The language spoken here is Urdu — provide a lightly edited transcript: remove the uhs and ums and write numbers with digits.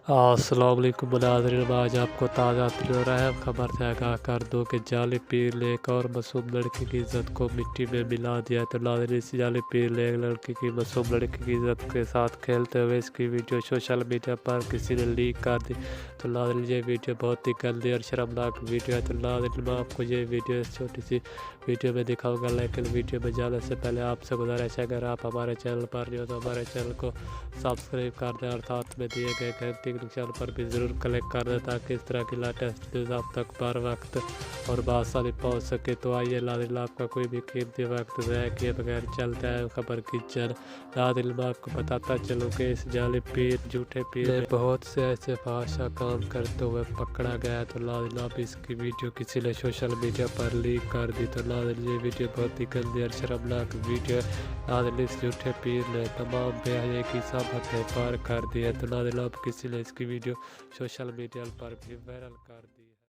السلام علیکم ناظرین، آج آپ کو تازہ ترین اور اہم خبر سے آگاہ کر دوں کہ جعلی پیر نے ایک اور معصوم لڑکی کی عزت کو مٹی میں ملا دیا۔ تو ناظرین، اس جعلی پیر نے ایک لڑکی کی معصوم لڑکی کی عزت کے ساتھ کھیلتے ہوئے اس کی ویڈیو سوشل میڈیا پر کسی نے لیک کر دی۔ تو ناظرین، یہ ویڈیو بہت ہی گندی اور شرمناک ویڈیو ہے۔ تو ناظرین، میں آپ کو یہ ویڈیو اس چھوٹی سی ویڈیو میں دکھاؤں گا، لیکن ویڈیو میں جانے سے پہلے آپ سے گزارش ہے اگر آپ ہمارے چینل پر نہیں ہو تو ہمارے چینل کو سبسکرائب کر دیں اور ساتھ میں دیے گئے گھنٹی کے نشان پر بھی ضرور کلک کر دیں تاکہ اس طرح کی لیٹسٹ نیوز آپ تک بر وقت اور بآسانی پہنچ سکے۔ تو آئیے ناظرین، آپ کا کوئی بھی قیمتی وقت ضائع کیے بغیر چلتے ہیں خبر کی جانب۔ ناظرین، میں آپ کو بتاتا چلوں کہ اس جعلی پیر جھوٹے پیر نے بہت سے ایسے فحاشہ کام کرتے ہوئے پکڑا گیا۔ تو ناظرین، اب اس کی ویڈیو کسی نے سوشل میڈیا پر لیک کر دی۔ تو ناظرین، یہ ویڈیو بہت ہی گندی اور شرمناک ویڈیو ہے۔ ناظرین، اس جھوٹے پیر نے تمام بے حیائی کی سب حدیں پار کر دی ہے۔ تو ناظرین، اب کسی نے اس کی ویڈیو سوشل میڈیا پر بھی وائرل کر دی۔